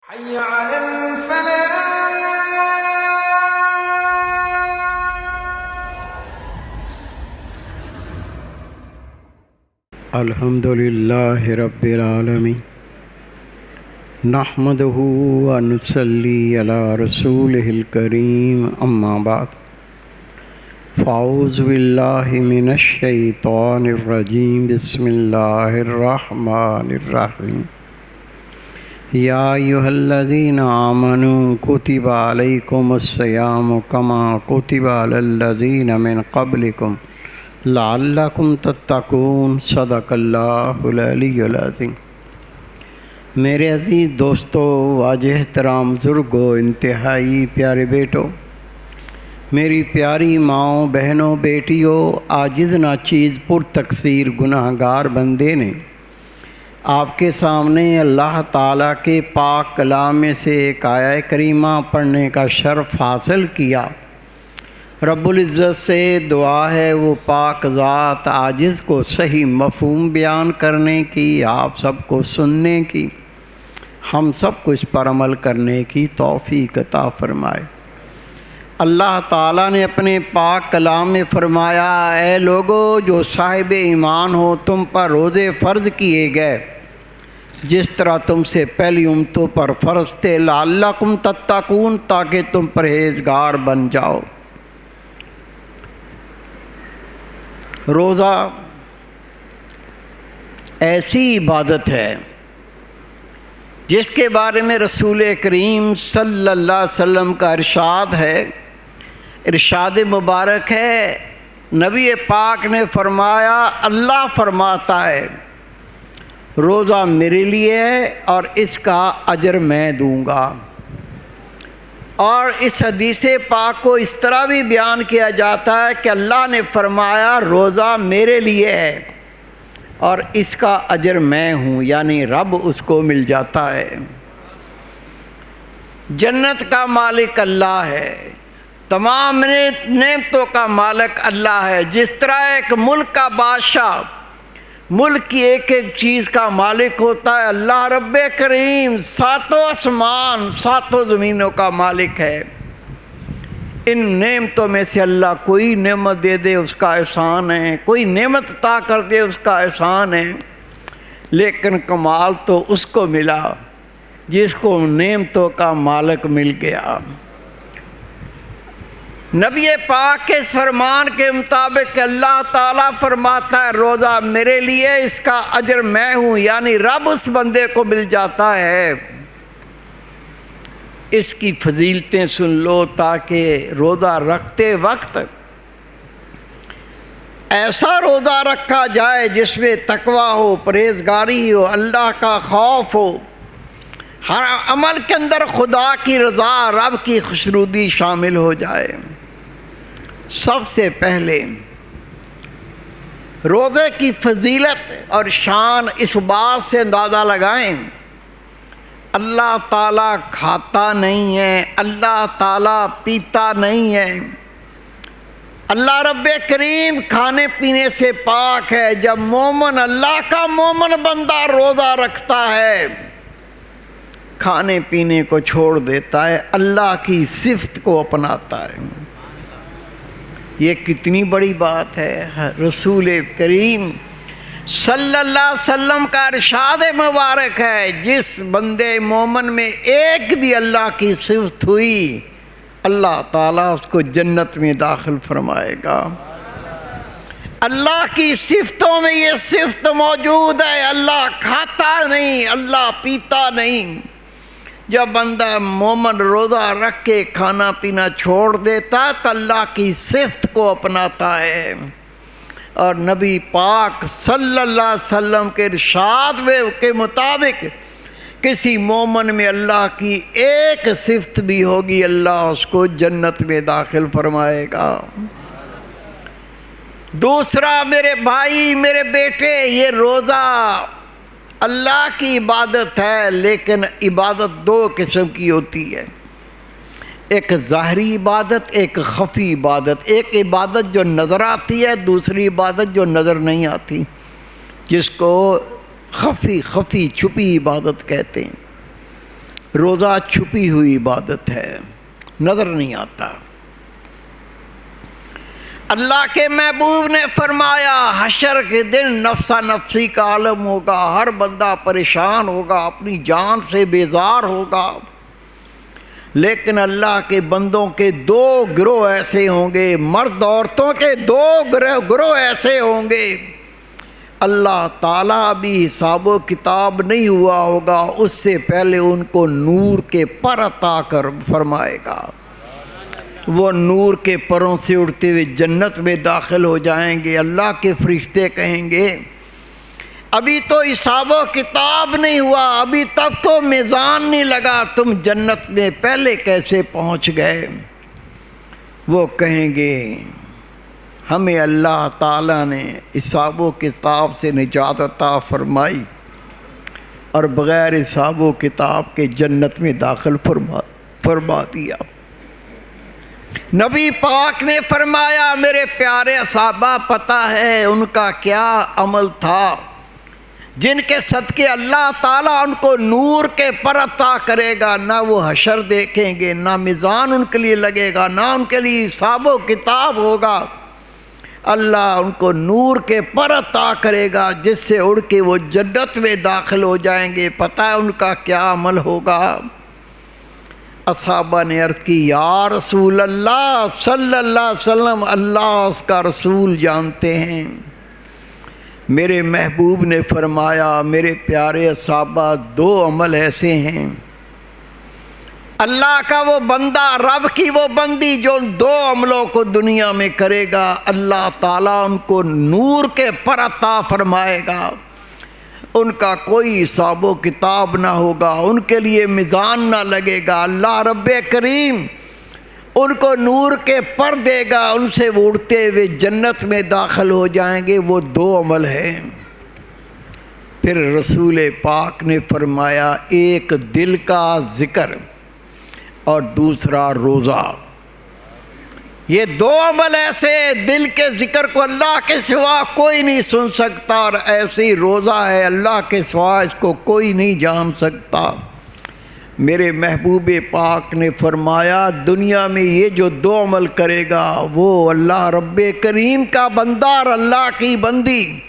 حي على الفلاح. الحمد لله رب العالمين نحمده ونصلي على رسوله الكريم أما بعد فأعوذ بالله من الشيطان الرجيم بسم الله الرحمن الرحيم يا أيها الذين آمنوا كتب عليكم الصيام كما كتب على الذين من قبلكم لعلکم تتقون صدق اللہ العلی العظیم۔ میرے عزیز دوستو، واجہ احترام بزرگو، انتہائی پیارے بیٹو، میری پیاری ماؤں، بہنوں، بیٹیوں، عاجز ناچیز پر تقصیر گناہ گار بندے نے آپ کے سامنے اللہ تعالیٰ کے پاک کلام میں سے ایک آیہ کریمہ پڑھنے کا شرف حاصل کیا۔ رب العزت سے دعا ہے وہ پاک ذات عاجز کو صحیح مفہوم بیان کرنے کی، آپ سب کو سننے کی، ہم سب کو اس پر عمل کرنے کی توفیق عطا فرمائے۔ اللہ تعالیٰ نے اپنے پاک کلام میں فرمایا، اے لوگو جو صاحب ایمان ہو، تم پر روزے فرض کیے گئے جس طرح تم سے پہلی امتوں پر فرض تھے، لعلکم تتقون، تاکہ تم پرہیزگار بن جاؤ۔ روزہ ایسی عبادت ہے جس کے بارے میں رسول کریم صلی اللہ علیہ وسلم کا ارشاد ہے، ارشاد مبارک ہے۔ نبی پاک نے فرمایا، اللہ فرماتا ہے روزہ میرے لیے ہے اور اس کا اجر میں دوں گا۔ اور اس حدیث پاک کو اس طرح بھی بیان کیا جاتا ہے کہ اللہ نے فرمایا روزہ میرے لیے ہے اور اس کا اجر میں ہوں، یعنی رب اس کو مل جاتا ہے۔ جنت کا مالک اللہ ہے، تمام نعمتوں کا مالک اللہ ہے۔ جس طرح ایک ملک کا بادشاہ ملک کی ایک ایک چیز کا مالک ہوتا ہے، اللہ رب کریم ساتوں آسمان ساتوں زمینوں کا مالک ہے۔ ان نعمتوں میں سے اللہ کوئی نعمت دے دے اس کا احسان ہے، کوئی نعمت عطا کر دے اس کا احسان ہے، لیکن کمال تو اس کو ملا جس کو نعمتوں کا مالک مل گیا۔ نبی پاک کے اس فرمان کے مطابق اللہ تعالیٰ فرماتا ہے روزہ میرے لیے، اس کا اجر میں ہوں، یعنی رب اس بندے کو مل جاتا ہے۔ اس کی فضیلتیں سن لو تاکہ روزہ رکھتے وقت ایسا روزہ رکھا جائے جس میں تقویٰ ہو، پرہیزگاری ہو، اللہ کا خوف ہو، ہر عمل کے اندر خدا کی رضا، رب کی خوشنودی شامل ہو جائے۔ سب سے پہلے روزے کی فضیلت اور شان اس بات سے اندازہ لگائیں، اللہ تعالیٰ کھاتا نہیں ہے، اللہ تعالیٰ پیتا نہیں ہے، اللہ رب کریم کھانے پینے سے پاک ہے۔ جب مومن، اللہ کا مومن بندہ روزہ رکھتا ہے، کھانے پینے کو چھوڑ دیتا ہے، اللہ کی صفت کو اپناتا ہے، یہ کتنی بڑی بات ہے۔ رسول کریم صلی اللہ علیہ وسلم کا ارشاد مبارک ہے، جس بندے مومن میں ایک بھی اللہ کی صفت ہوئی، اللہ تعالیٰ اس کو جنت میں داخل فرمائے گا۔ اللہ کی صفتوں میں یہ صفت موجود ہے، اللہ کھاتا نہیں، اللہ پیتا نہیں۔ جب بندہ مومن روزہ رکھ کے کھانا پینا چھوڑ دیتا تو اللہ کی صفت کو اپناتا ہے، اور نبی پاک صلی اللہ علیہ وسلم کے ارشاد کے مطابق کسی مومن میں اللہ کی ایک صفت بھی ہوگی، اللہ اس کو جنت میں داخل فرمائے گا۔ دوسرا میرے بھائی، میرے بیٹے، یہ روزہ اللہ کی عبادت ہے، لیکن عبادت دو قسم کی ہوتی ہے، ایک ظاہری عبادت، ایک خفی عبادت۔ ایک عبادت جو نظر آتی ہے، دوسری عبادت جو نظر نہیں آتی، جس کو خفی چھپی عبادت کہتے ہیں۔ روزہ چھپی ہوئی عبادت ہے، نظر نہیں آتا۔ اللہ کے محبوب نے فرمایا حشر کے دن نفسا نفسی کا عالم ہوگا، ہر بندہ پریشان ہوگا، اپنی جان سے بیزار ہوگا، لیکن اللہ کے بندوں کے دو گروہ ایسے ہوں گے، مرد عورتوں کے دو گروہ ایسے ہوں گے، اللہ تعالیٰ بھی حساب و کتاب نہیں ہوا ہوگا، اس سے پہلے ان کو نور کے پر عطا کر فرمائے گا، وہ نور کے پروں سے اڑتے ہوئے جنت میں داخل ہو جائیں گے۔ اللہ کے فرشتے کہیں گے ابھی تو حساب و کتاب نہیں ہوا، ابھی تک تو میزان نہیں لگا، تم جنت میں پہلے کیسے پہنچ گئے؟ وہ کہیں گے ہمیں اللہ تعالیٰ نے حساب و کتاب سے نجات عطا فرمائی اور بغیر حساب و کتاب کے جنت میں داخل فرما دیا۔ نبی پاک نے فرمایا میرے پیارے صحابہ پتہ ہے ان کا کیا عمل تھا جن کے صدقے اللہ تعالیٰ ان کو نور کے پر عطا کرے گا، نہ وہ حشر دیکھیں گے، نہ میزان ان کے لیے لگے گا، نہ ان کے لیے حساب و کتاب ہوگا، اللہ ان کو نور کے پر عطا کرے گا جس سے اڑ کے وہ جنت میں داخل ہو جائیں گے۔ پتہ ہے ان کا کیا عمل ہوگا؟ اصحابہ نے عرض کی یا رسول اللہ صلی اللہ علیہ وسلم، اللہ اس کا رسول جانتے ہیں۔ میرے محبوب نے فرمایا میرے پیارے صحابہ دو عمل ایسے ہیں، اللہ کا وہ بندہ، رب کی وہ بندی جو دو عملوں کو دنیا میں کرے گا، اللہ تعالیٰ ان کو نور کے پر عطا فرمائے گا، ان کا کوئی حساب و کتاب نہ ہوگا، ان کے لیے میزان نہ لگے گا، اللہ رب کریم ان کو نور کے پر دے گا، ان سے وہ اڑتے ہوئے جنت میں داخل ہو جائیں گے۔ وہ دو عمل ہیں۔ پھر رسول پاک نے فرمایا ایک دل کا ذکر اور دوسرا روزہ، یہ دو عمل ایسے، دل کے ذکر کو اللہ کے سوا کوئی نہیں سن سکتا، اور ایسے ہی روزہ ہے اللہ کے سوا اس کو کوئی نہیں جان سکتا۔ میرے محبوب پاک نے فرمایا دنیا میں یہ جو دو عمل کرے گا وہ اللہ رب کریم کا بندہ اور اللہ کی بندی،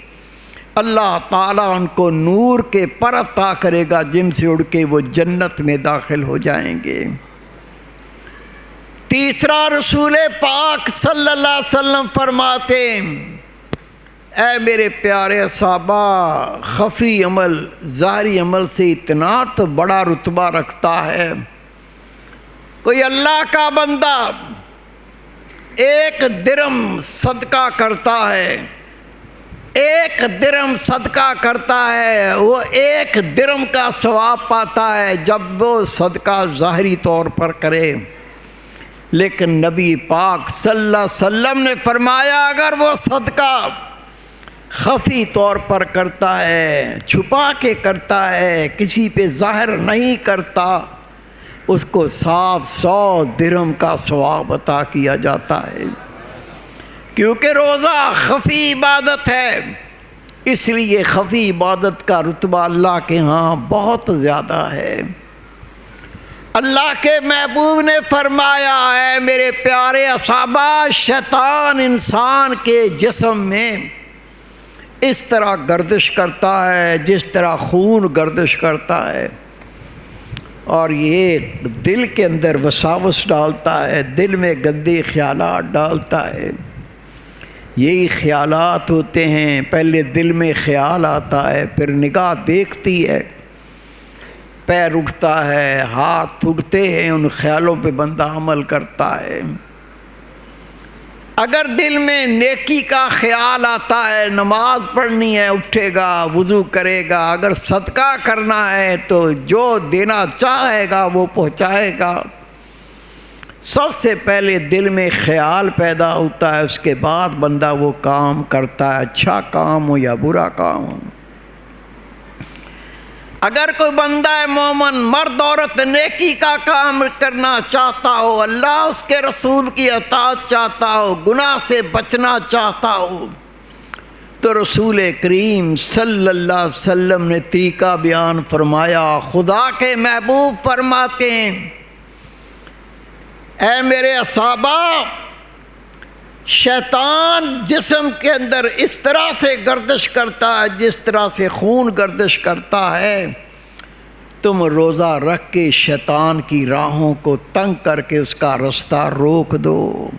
اللہ تعالیٰ ان کو نور کے پر عطا کرے گا جن سے اڑ کے وہ جنت میں داخل ہو جائیں گے۔ تیسرا رسول پاک صلی اللہ علیہ وسلم فرماتے اے میرے پیارے صحابہ خفی عمل ظاہری عمل سے اتنا تو بڑا رتبہ رکھتا ہے، کوئی اللہ کا بندہ ایک درم صدقہ کرتا ہے، ایک درم صدقہ کرتا ہے، وہ ایک درم کا ثواب پاتا ہے جب وہ صدقہ ظاہری طور پر کرے، لیکن نبی پاک صلی اللہ علیہ وسلم نے فرمایا اگر وہ صدقہ خفی طور پر کرتا ہے، چھپا کے کرتا ہے، کسی پہ ظاہر نہیں کرتا، اس کو 700 درہم کا ثواب عطا کیا جاتا ہے، کیونکہ روزہ خفی عبادت ہے، اس لیے خفی عبادت کا رتبہ اللہ کے ہاں بہت زیادہ ہے۔ اللہ کے محبوب نے فرمایا ہے میرے پیارے صحابہ شیطان انسان کے جسم میں اس طرح گردش کرتا ہے جس طرح خون گردش کرتا ہے، اور یہ دل کے اندر وساوس ڈالتا ہے، دل میں گندے خیالات ڈالتا ہے، یہی خیالات ہوتے ہیں، پہلے دل میں خیال آتا ہے، پھر نگاہ دیکھتی ہے، پیر اٹھتا ہے، ہاتھ اٹھتے ہیں، ان خیالوں پہ بندہ عمل کرتا ہے۔ اگر دل میں نیکی کا خیال آتا ہے، نماز پڑھنی ہے اٹھے گا، وضو کرے گا، اگر صدقہ کرنا ہے تو جو دینا چاہے گا وہ پہنچائے گا۔ سب سے پہلے دل میں خیال پیدا ہوتا ہے، اس کے بعد بندہ وہ کام کرتا ہے، اچھا کام ہو یا برا کام ہو۔ اگر کوئی بندہ مومن مرد عورت نیکی کا کام کرنا چاہتا ہو، اللہ اس کے رسول کی اطاعت چاہتا ہو، گناہ سے بچنا چاہتا ہو، تو رسول کریم صلی اللہ علیہ وسلم نے طریقہ بیان فرمایا. خدا کے محبوب فرماتے ہیں اے میرے اصحابہ، شیطان جسم کے اندر اس طرح سے گردش کرتا ہے جس طرح سے خون گردش کرتا ہے. تم روزہ رکھ کے شیطان کی راہوں کو تنگ کر کے اس کا رستہ روک دو.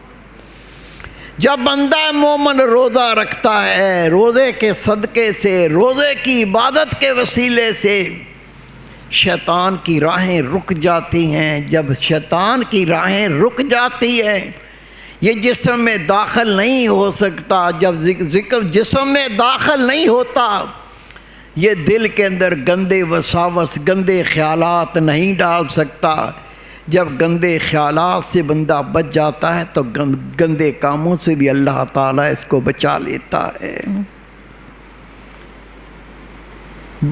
جب بندہ مومن روزہ رکھتا ہے، روزے کے صدقے سے، روزے کی عبادت کے وسیلے سے شیطان کی راہیں رک جاتی ہیں. جب شیطان کی راہیں رک جاتی ہیں، یہ جسم میں داخل نہیں ہو سکتا. جب ذکر جسم میں داخل نہیں ہوتا، یہ دل کے اندر گندے وساوس، گندے خیالات نہیں ڈال سکتا. جب گندے خیالات سے بندہ بچ جاتا ہے تو گندے کاموں سے بھی اللہ تعالیٰ اس کو بچا لیتا ہے.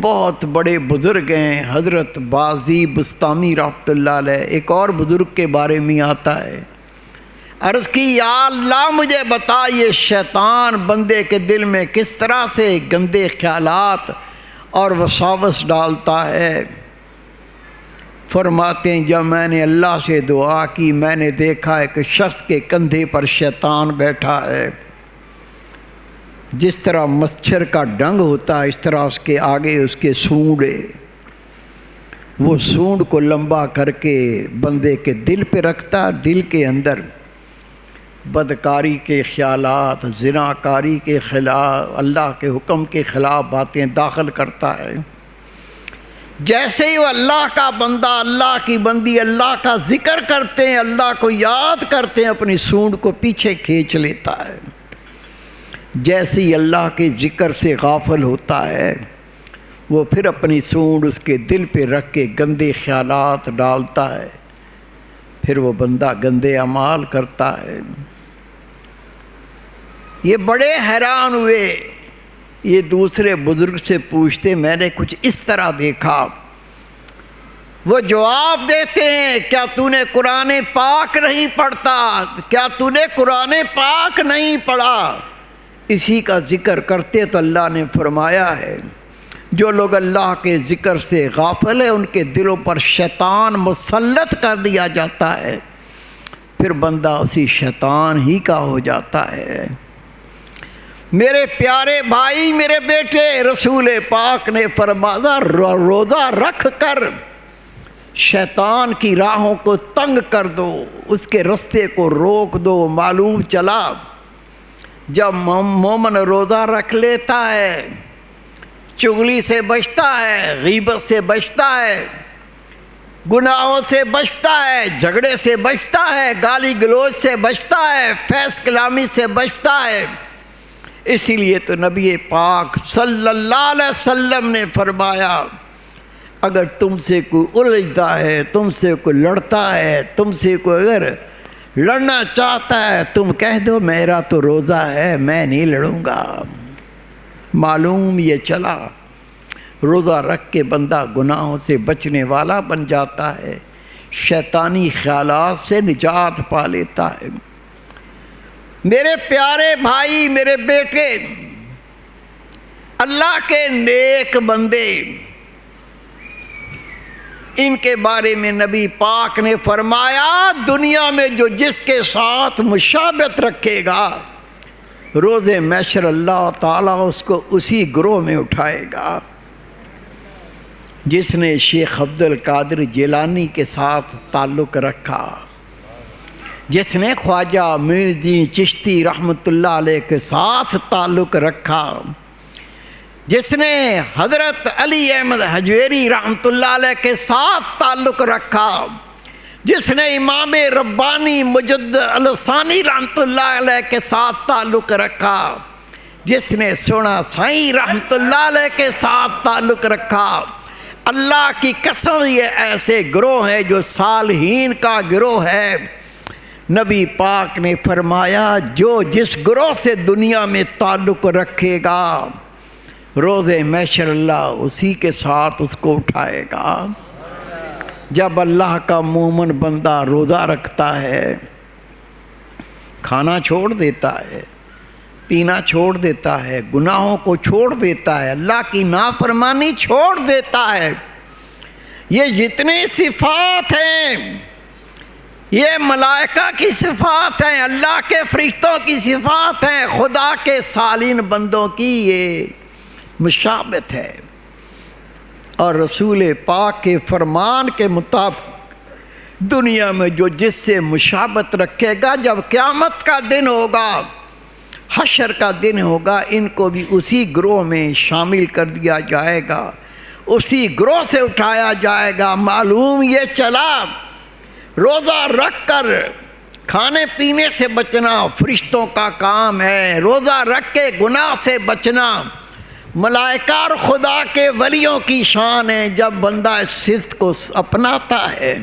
بہت بڑے بزرگ ہیں، حضرت بازی بستامی رحمۃ اللہ علیہ. ایک اور بزرگ کے بارے میں آتا ہے، عرض کی یا اللہ مجھے بتا یہ شیطان بندے کے دل میں کس طرح سے گندے خیالات اور وساوس ڈالتا ہے. فرماتے ہیں جب میں نے اللہ سے دعا کی، میں نے دیکھا ایک شخص کے کندھے پر شیطان بیٹھا ہے. جس طرح مچھر کا ڈنگ ہوتا ہے اس طرح اس کے آگے اس کے سونڈ ہے. وہ سونڈ کو لمبا کر کے بندے کے دل پہ رکھتا. دل کے اندر بدکاری کے خیالات، زناکاری کے خلاف، اللہ کے حکم کے خلاف باتیں داخل کرتا ہے. جیسے ہی وہ اللہ کا بندہ، اللہ کی بندی اللہ کا ذکر کرتے ہیں، اللہ کو یاد کرتے ہیں، اپنی سونڈ کو پیچھے کھینچ لیتا ہے. جیسے ہی اللہ کے ذکر سے غافل ہوتا ہے، وہ پھر اپنی سونڈ اس کے دل پہ رکھ کے گندے خیالات ڈالتا ہے. پھر وہ بندہ گندے اعمال کرتا ہے. یہ بڑے حیران ہوئے. یہ دوسرے بزرگ سے پوچھتے میں نے کچھ اس طرح دیکھا. وہ جواب دیتے ہیں کیا تو نے قرآن پاک نہیں پڑھتا؟ کیا تو نے قرآن پاک نہیں پڑھا؟ اسی کا ذکر کرتے تو اللہ نے فرمایا ہے جو لوگ اللہ کے ذکر سے غافل ہیں ان کے دلوں پر شیطان مسلط کر دیا جاتا ہے. پھر بندہ اسی شیطان ہی کا ہو جاتا ہے. میرے پیارے بھائی، میرے بیٹے، رسول پاک نے فرمایا روزہ رکھ کر شیطان کی راہوں کو تنگ کر دو، اس کے رستے کو روک دو. معلوم چلا جب مومن روزہ رکھ لیتا ہے، چغلی سے بچتا ہے، غیبت سے بچتا ہے، گناہوں سے بچتا ہے، جھگڑے سے بچتا ہے، گالی گلوچ سے بچتا ہے، فحش کلامی سے بچتا ہے. اسی لیے تو نبی پاک صلی اللہ علیہ وسلم نے فرمایا اگر تم سے کوئی الجھتا ہے، تم سے کوئی لڑتا ہے، تم سے کوئی اگر لڑنا چاہتا ہے، تم کہہ دو میرا تو روزہ ہے، میں نہیں لڑوں گا. معلوم یہ چلا روزہ رکھ کے بندہ گناہوں سے بچنے والا بن جاتا ہے، شیطانی خیالات سے نجات پا لیتا ہے. میرے پیارے بھائی، میرے بیٹے، اللہ کے نیک بندے، ان کے بارے میں نبی پاک نے فرمایا دنیا میں جو جس کے ساتھ مشابہت رکھے گا، روز محشر اللہ تعالیٰ اس کو اسی گروہ میں اٹھائے گا. جس نے شیخ عبد القادر جیلانی کے ساتھ تعلق رکھا، جس نے خواجہ معین الدین چشتی رحمۃ اللہ علیہ کے ساتھ تعلق رکھا، جس نے حضرت علی احمد حجویری رحمۃ اللہ علیہ کے ساتھ تعلق رکھا، جس نے امام ربانی مجد الثانی رحمۃ اللہ علیہ کے ساتھ تعلق رکھا، جس نے سونا سائیں رحمۃ اللہ علیہ کے ساتھ تعلق رکھا، اللہ کی قسم یہ ایسے گروہ ہیں جو صالحین کا گروہ ہے. نبی پاک نے فرمایا جو جس گروہ سے دنیا میں تعلق رکھے گا، روز محشر اللہ اسی کے ساتھ اس کو اٹھائے گا. جب اللہ کا مومن بندہ روزہ رکھتا ہے، کھانا چھوڑ دیتا ہے، پینا چھوڑ دیتا ہے، گناہوں کو چھوڑ دیتا ہے، اللہ کی نافرمانی چھوڑ دیتا ہے، یہ جتنی صفات ہیں یہ ملائکہ کی صفات ہیں، اللہ کے فرشتوں کی صفات ہیں، خدا کے صالحین بندوں کی یہ مشابہت ہے۔ اور رسول پاک کے فرمان کے مطابق دنیا میں جو جس سے مشابہت رکھے گا، جب قیامت کا دن ہوگا، حشر کا دن ہوگا، ان کو بھی اسی گروہ میں شامل کر دیا جائے گا، اسی گروہ سے اٹھایا جائے گا۔ معلوم یہ چلا روزہ رکھ کر کھانے پینے سے بچنا فرشتوں کا کام ہے، روزہ رکھ کے گناہ سے بچنا ملائکہ اور خدا کے ولیوں کی شان ہے۔ جب بندہ اس صفت کو اپناتا ہے،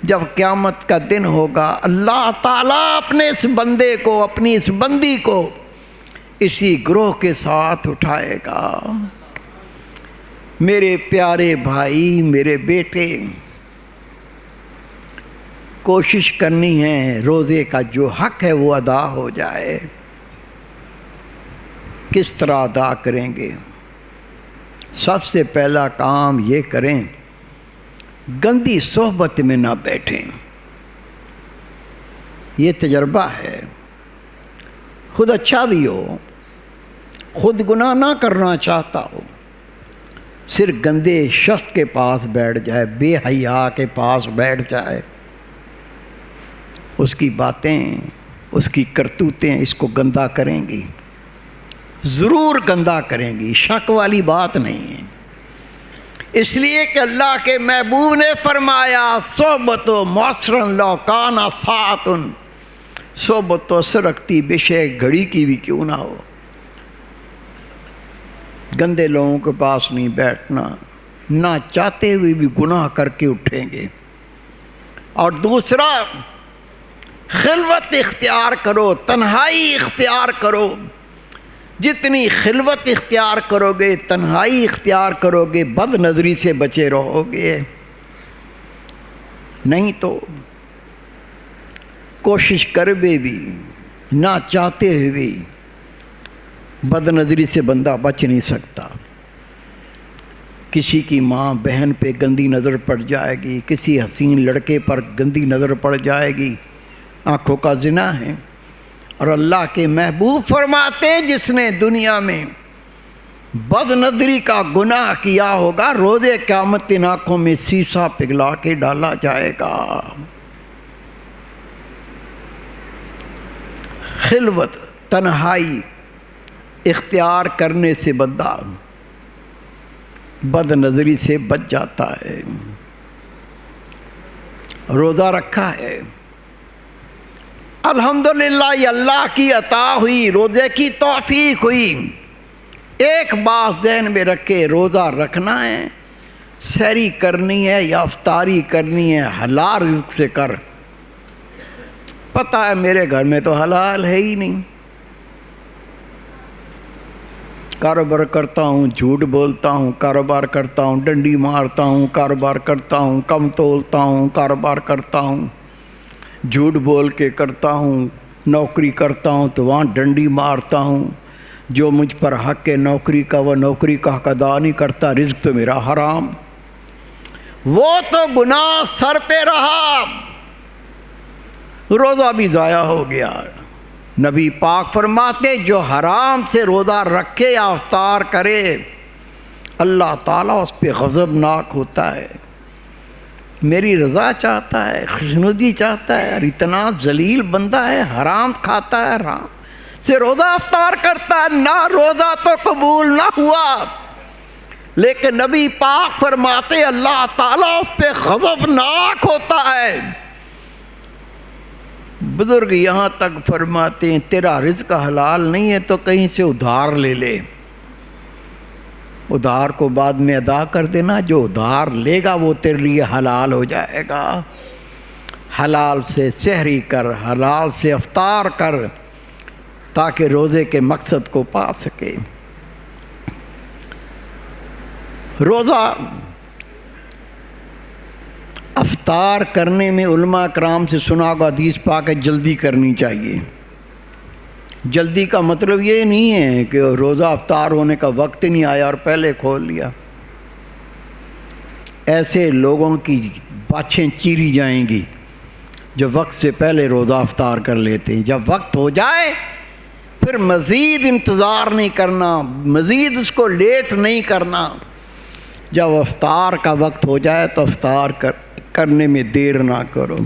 جب قیامت کا دن ہوگا، اللہ تعالیٰ اپنے اس بندے کو، اپنی اس بندی کو اسی گروہ کے ساتھ اٹھائے گا۔ میرے پیارے بھائی، میرے بیٹے، کوشش کرنی ہے روزے کا جو حق ہے وہ ادا ہو جائے۔ کس طرح ادا کریں گے؟ سب سے پہلا کام یہ کریں، گندی صحبت میں نہ بیٹھیں۔ یہ تجربہ ہے، خود اچھا بھی ہو، خود گناہ نہ کرنا چاہتا ہو، صرف گندے شخص کے پاس بیٹھ جائے، بے حیا کے پاس بیٹھ جائے، اس کی باتیں، اس کی کرتوتیں اس کو گندا کریں گی، ضرور گندا کریں گی، شک والی بات نہیں ہے۔ اس لیے کہ اللہ کے محبوب نے فرمایا صحبت و معصرن لو کانا ساعتن، صحبت تو اثر رکھتی بے شک گھڑی کی بھی کیوں نہ ہو۔ گندے لوگوں کے پاس نہیں بیٹھنا، نہ چاہتے ہوئے بھی گناہ کر کے اٹھیں گے۔ اور دوسرا، خلوت اختیار کرو، تنہائی اختیار کرو۔ جتنی خلوت اختیار کرو گے، تنہائی اختیار کرو گے، بد نظری سے بچے رہو گے۔ نہیں تو کوشش کر بھی نہ چاہتے ہوئے بد نظری سے بندہ بچ نہیں سکتا۔ کسی کی ماں بہن پہ گندی نظر پڑ جائے گی، کسی حسین لڑکے پر گندی نظر پڑ جائے گی، آنکھوں کا زنا ہے۔ اور اللہ کے محبوب فرماتے ہیں جس نے دنیا میں بد نظری کا گناہ کیا ہوگا، روز قیامت ان آنکھوں میں سیسا پگھلا کے ڈالا جائے گا۔ خلوت، تنہائی اختیار کرنے سے بندہ بد نظری سے بچ جاتا ہے۔ روزہ رکھا ہے، الحمدللہ یہ اللہ کی عطا ہوئی، روزے کی توفیق ہوئی۔ ایک بات ذہن میں رکھے، روزہ رکھنا ہے، سحری کرنی ہے یا افطاری کرنی ہے، حلال رزق سے کر۔ پتہ ہے میرے گھر میں تو حلال ہے ہی نہیں، کاروبار کرتا ہوں، جھوٹ بولتا ہوں، کاروبار کرتا ہوں، ڈنڈی مارتا ہوں، کاروبار کرتا ہوں، کم تولتا ہوں، کاروبار کرتا ہوں، جھوٹ بول کے کرتا ہوں، نوکری کرتا ہوں تو وہاں ڈنڈی مارتا ہوں، جو مجھ پر حق ہے نوکری کا وہ نوکری کا حق ادا نہیں کرتا، رزق تو میرا حرام، وہ تو گناہ سر پہ رہا، روزہ بھی ضائع ہو گیا۔ نبی پاک فرماتے جو حرام سے روزہ رکھے یا افطار کرے اللہ تعالیٰ اس پہ غضبناک ہوتا ہے، میری رضا چاہتا ہے، خوشنودی چاہتا ہے، اور اتنا ذلیل بندہ ہے، حرام کھاتا ہے، حرام سے روزہ افطار کرتا ہے، نہ روزہ تو قبول نہ ہوا۔ لیکن نبی پاک فرماتے اللہ تعالیٰ اس پہ غضبناک ہوتا ہے۔ بزرگ یہاں تک فرماتے ہیں تیرا رزق حلال نہیں ہے تو کہیں سے ادھار لے لے، ادھار کو بعد میں ادا کر دینا، جو ادھار لے گا وہ تیرے لیے حلال ہو جائے گا۔ حلال سے سحری کر، حلال سے افطار کر، تاکہ روزے کے مقصد کو پا سکے۔ روزہ افطار کرنے میں علماء کرام سے سنا ہوگا حدیث پاک ہے جلدی کرنی چاہیے، جلدی کا مطلب یہ نہیں ہے کہ روزہ افطار ہونے کا وقت نہیں آیا اور پہلے کھول لیا. ایسے لوگوں کی باچھیں چیری جائیں گی جو وقت سے پہلے روزہ افطار کر لیتے ہیں. جب وقت ہو جائے پھر مزید انتظار نہیں کرنا، مزید اس کو لیٹ نہیں کرنا. جب افطار کا وقت ہو جائے تو افطار کرنے میں دیر نہ کرو.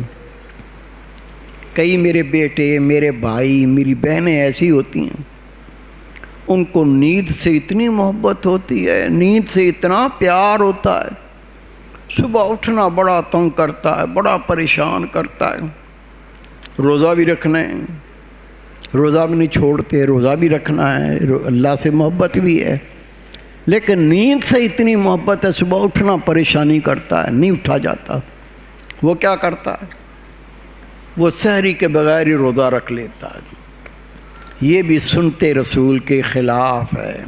کئی میرے بیٹے، میرے بھائی، میری بہنیں ایسی ہوتی ہیں، ان کو نیند سے اتنی محبت ہوتی ہے، نیند سے اتنا پیار ہوتا ہے، صبح اٹھنا بڑا تنگ کرتا ہے، بڑا پریشان کرتا ہے. روزہ بھی رکھنا ہے، روزہ بھی نہیں چھوڑتے، روزہ بھی رکھنا ہے، اللہ سے محبت بھی ہے، لیکن نیند سے اتنی محبت ہے، صبح اٹھنا پریشانی کرتا ہے، نہیں اٹھا جاتا. وہ کیا کرتا ہے؟ وہ سحری کے بغیر ہی روزہ رکھ لیتا ہے. یہ بھی سنتے رسول کے خلاف ہے.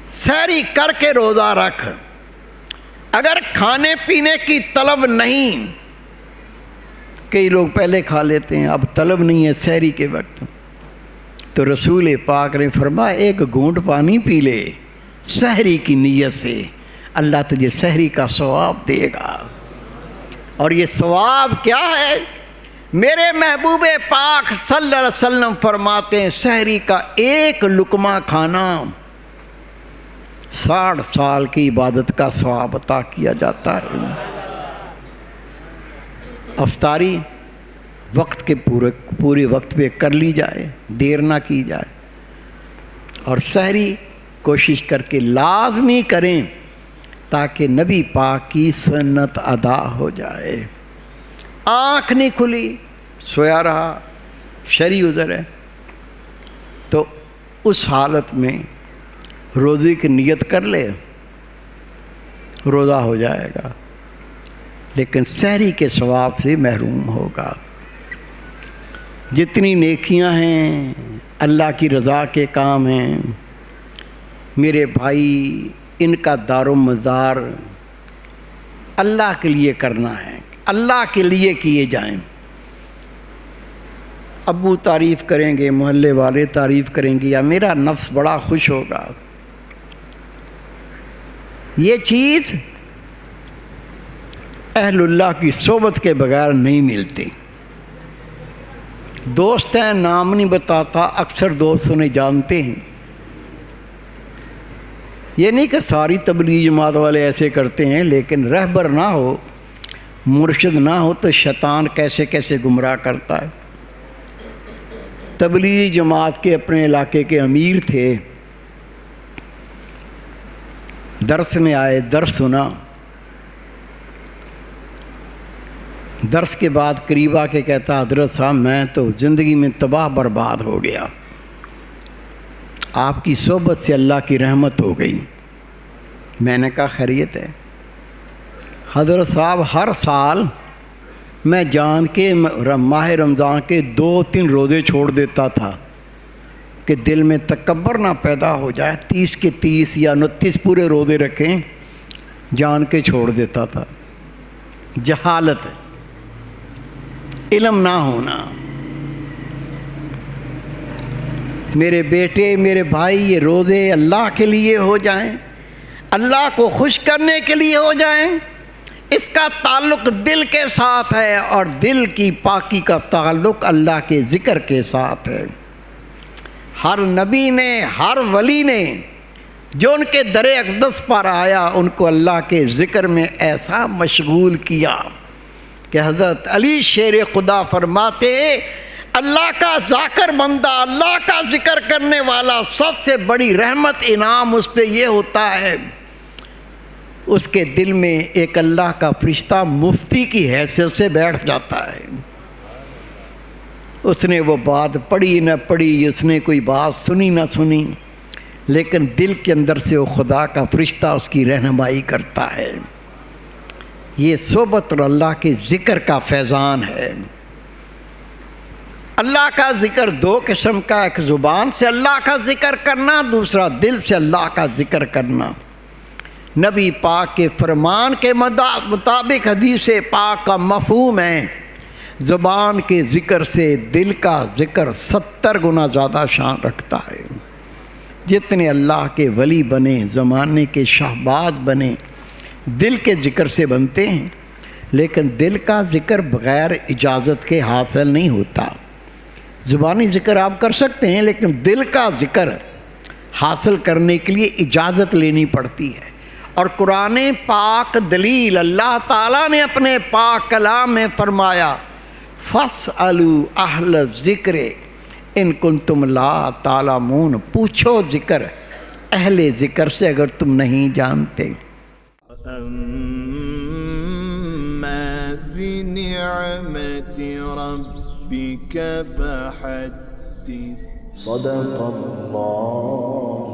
سحری کر کے روزہ رکھ. اگر کھانے پینے کی طلب نہیں، کئی لوگ پہلے کھا لیتے ہیں، اب طلب نہیں ہے سحری کے وقت، تو رسول پاک نے فرمایا ایک گھونٹ پانی پی لے سحری کی نیت سے، اللہ تجھے سحری کا ثواب دے گا. اور یہ ثواب کیا ہے؟ میرے محبوب پاک صلی اللہ علیہ وسلم فرماتے ہیں سحری کا ایک لقمہ کھانا 60 سال کی عبادت کا ثواب عطا کیا جاتا ہے. افطاری وقت کے پورے وقت پہ کر لی جائے، دیر نہ کی جائے. اور سحری کوشش کر کے لازمی کریں تاکہ نبی پاک کی سنت ادا ہو جائے. آنکھ نہیں کھلی، سویا رہا، شرعی عذر ہے، تو اس حالت میں روزے کی نیت کر لے، روزہ ہو جائے گا، لیکن سحری کے ثواب سے محروم ہوگا. جتنی نیکیاں ہیں اللہ کی رضا کے کام ہیں میرے بھائی، ان کا دار و مدار اللہ کے لیے کرنا ہے، اللہ کے لیے کیے جائیں. ابو تعریف کریں گے، محلے والے تعریف کریں گے، یا میرا نفس بڑا خوش ہوگا. یہ چیز اہل اللہ کی صحبت کے بغیر نہیں ملتی. دوست ہیں، نام نہیں بتاتا، اکثر دوست انہیں جانتے ہیں. یہ نہیں کہ ساری تبلیغ جماعت والے ایسے کرتے ہیں، لیکن رہبر نہ ہو، مرشد نہ ہو تو شیطان کیسے کیسے گمراہ کرتا ہے. تبلیغ جماعت کے اپنے علاقے کے امیر تھے، درس میں آئے، درس سنا، درس کے بعد قریب آ کے کہتا حضرت صاحب میں تو زندگی میں تباہ برباد ہو گیا، آپ کی صحبت سے اللہ کی رحمت ہو گئی. میں نے کہا خیریت ہے؟ حضرت صاحب ہر سال میں جان کے ماہ رمضان کے 2-3 روزے چھوڑ دیتا تھا کہ دل میں تکبر نہ پیدا ہو جائے. 30 کے 30 یا 29 پورے روزے رکھیں، جان کے چھوڑ دیتا تھا. جہالت، علم نہ ہونا. میرے بیٹے، میرے بھائی، یہ روزے اللہ کے لیے ہو جائیں، اللہ کو خوش کرنے کے لیے ہو جائیں. اس کا تعلق دل کے ساتھ ہے، اور دل کی پاکی کا تعلق اللہ کے ذکر کے ساتھ ہے. ہر نبی نے، ہر ولی نے جو ان کے در اقدس پر آیا، ان کو اللہ کے ذکر میں ایسا مشغول کیا کہ حضرت علی شیر خدا فرماتے اللہ کا ذاکر بندہ، اللہ کا ذکر کرنے والا، سب سے بڑی رحمت انعام اس پہ یہ ہوتا ہے اس کے دل میں ایک اللہ کا فرشتہ مفتی کی حیثیت سے بیٹھ جاتا ہے. اس نے وہ بات پڑھی نہ پڑھی، اس نے کوئی بات سنی نہ سنی، لیکن دل کے اندر سے وہ خدا کا فرشتہ اس کی رہنمائی کرتا ہے. یہ صحبت اور اللہ کے ذکر کا فیضان ہے. اللہ کا ذکر 2 قسم کا، ایک زبان سے اللہ کا ذکر کرنا، دوسرا دل سے اللہ کا ذکر کرنا. نبی پاک کے فرمان کے مطابق حدیث پاک کا مفہوم ہے زبان کے ذکر سے دل کا ذکر 70 گنا زیادہ شان رکھتا ہے۔ جتنے اللہ کے ولی بنے، زمانے کے شہباز بنے، دل کے ذکر سے بنتے ہیں، لیکن دل کا ذکر بغیر اجازت کے حاصل نہیں ہوتا۔ زبانی ذکر آپ کر سکتے ہیں، لیکن دل کا ذکر حاصل کرنے کے لیے اجازت لینی پڑتی ہے۔ اور قرآن پاک دلیل، اللہ تعالیٰ نے اپنے پاک کلام میں فرمایا فَاسْأَلُوا أَهْلَ الذِّكْرِ إِن كُنتُمْ لَا تَعْلَمُونَ، پوچھو ذکر اہل ذکر سے اگر تم نہیں جانتے۔ أَمَّا بِنِعْمَةِ رَبِّكَ فَحَدِّثْ۔ صدق اللہ